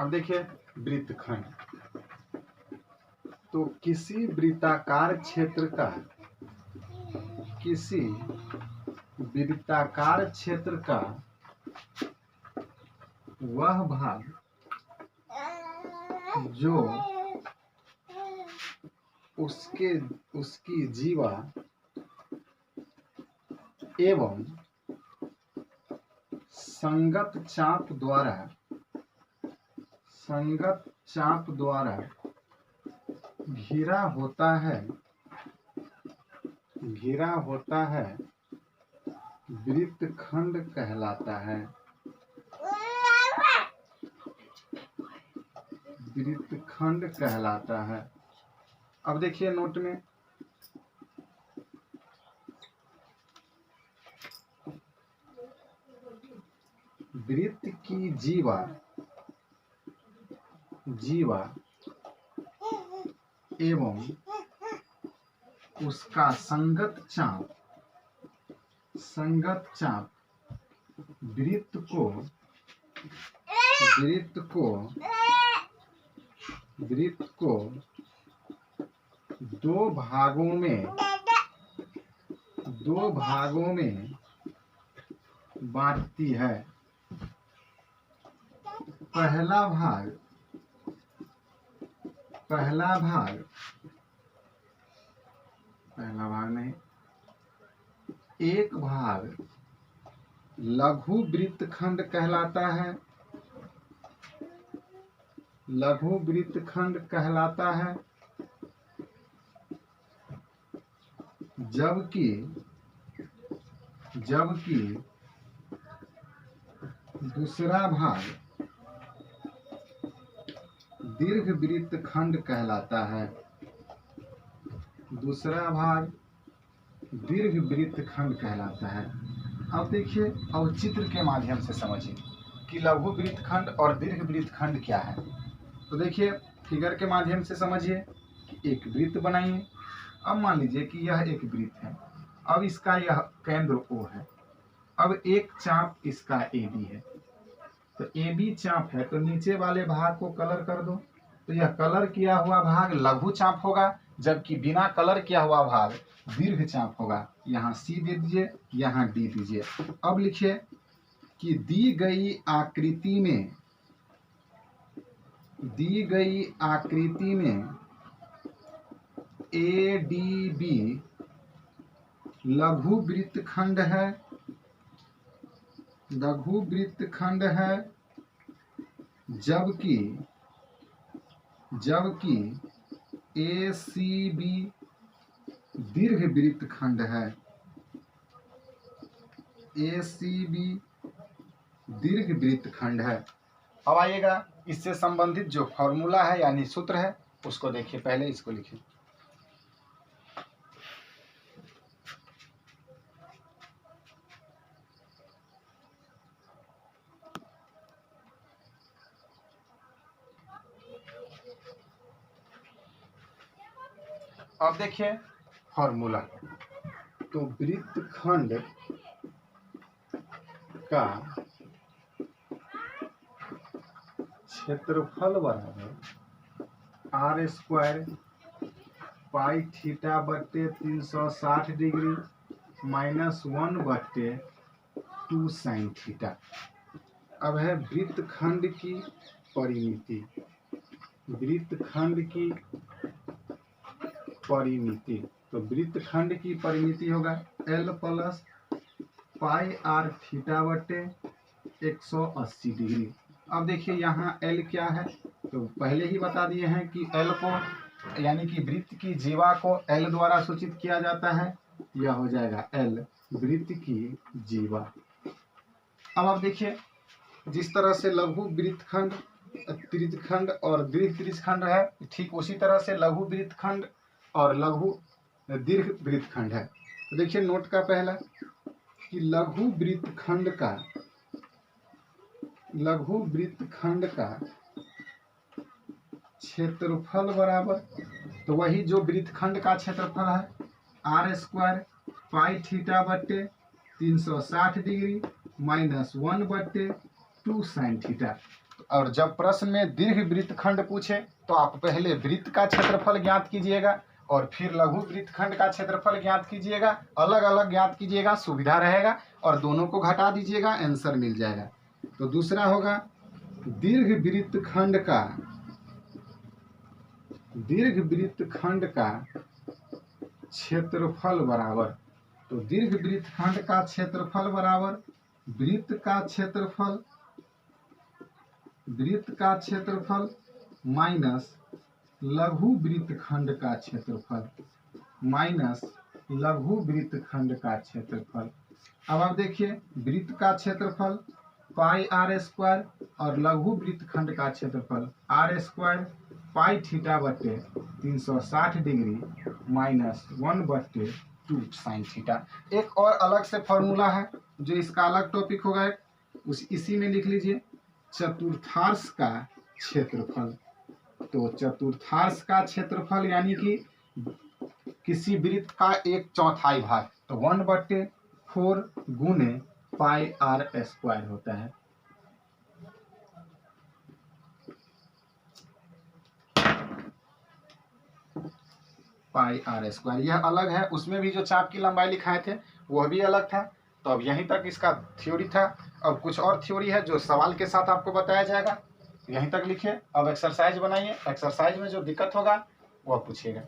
अब देखिए वृत्तखंड, तो किसी वृत्ताकार क्षेत्र का वह भाग जो उसकी जीवा एवं संगत चाप द्वारा घिरा होता है वृत्तखंड कहलाता है। अब देखिए नोट में, वृत्त की जीवा एवं उसका संगत चाप वृत्त को दो भागों में बांटती है। पहला भाग नहीं, एक भाग लघु वृत्तखंड कहलाता है, जबकि दूसरा भाग दीर्घ वृत्तखंड कहलाता है। अब देखिए, अब चित्र के माध्यम से समझिए कि लघु वृत्तखंड और दीर्घ वृत्तखंड क्या है। तो देखिए फिगर के माध्यम से समझिए कि एक वृत्त बनाइए। अब मान लीजिए कि यह एक वृत्त है, अब इसका यह केंद्र O है। अब एक चाप इसका AB है, तो AB चाप है, तो नीचे वाले भाग को कलर कर दो, तो यह कलर किया हुआ भाग लघु चाप होगा, जबकि बिना कलर किया हुआ भाग दीर्घ चाप होगा। यहाँ C दे दीजिए, यहाँ D दीजिए। अब लिखिए कि दी गई आकृति में ADB लघु वृत्तखंड है, जबकि ACB दीर्घ वृत्तखंड है। अब आइएगा, इससे संबंधित जो फॉर्मूला है यानी सूत्र है उसको देखिए। पहले इसको लिखिए। अब देखिए फॉर्मूला, तो वृत्तखंड का क्षेत्रफल बराबर r² पाई थीटा बट्टे 360 डिग्री माइनस 1/2 साइन थीटा। अब है वृत्तखंड की परिमिति। तो वृत्तखंड की परिमिति होगा L plus pi r theta बट्टे 180 डिग्री। अब देखिए यहाँ L क्या है, तो पहले ही बता दिए हैं कि L को यानी कि वृत्त की जीवा को L द्वारा सूचित किया जाता है। यह हो जाएगा L वृत्त की जीवा। अब आप देखिए, जिस तरह से लघु वृत्तखंड त्रिज्यखंड और दीर्घ त्रिज्यखंड है, ठीक उसी तरह से लघु वृत्तखंड और लघु दीर्घ वृत्तखंड है। तो देखिए नोट का पहला कि लघु वृत्तखंड का क्षेत्रफल बराबर, तो वही जो वृत्तखंड का क्षेत्रफल है r² पाई थीटा बट्टे 360 डिग्री माइनस 1/2 साइन थीटा। तो और जब प्रश्न में दीर्घ वृत्तखंड पूछे तो आप पहले वृत्त का क्षेत्रफल ज्ञात कीजिएगा और फिर लघु वृत्तखंड का क्षेत्रफल ज्ञात कीजिएगा, अलग अलग ज्ञात कीजिएगा, सुविधा रहेगा, और दोनों को घटा दीजिएगा, आंसर मिल जाएगा। तो दूसरा होगा दीर्घ वृत्तखंड का क्षेत्रफल बराबर, तो दीर्घ वृत्तखंड का क्षेत्रफल बराबर वृत्त का क्षेत्रफल माइनस लघु वृत्तखंड का क्षेत्रफल अब आप देखिए वृत्त का क्षेत्रफल पाई आर स्क्वायर और लघु वृत्तखंड का क्षेत्रफल आर स्क्वायर पाई थीटा बटे 360 डिग्री माइनस 1/2 साइन थीटा। एक और अलग से फॉर्मूला है जो इसका अलग टॉपिक होगा, इसी में लिख लीजिए चतुर्थांश का क्षेत्रफल। तो चतुर्थांश का क्षेत्रफल यानी कि किसी वृत्त का 1/4 भाग, तो 1/4 गुने पाई आर स्क्वायर होता है। पाई आर स्क्वायर यह अलग है, उसमें भी जो चाप की लंबाई लिखाए थे वह भी अलग था। तो अब यहीं तक इसका थ्योरी था। अब कुछ और थ्योरी है जो सवाल के साथ आपको बताया जाएगा, यहीं तक लिखिए। अब एक्सरसाइज बनाइए, एक्सरसाइज में जो दिक्कत होगा वह पूछिएगा।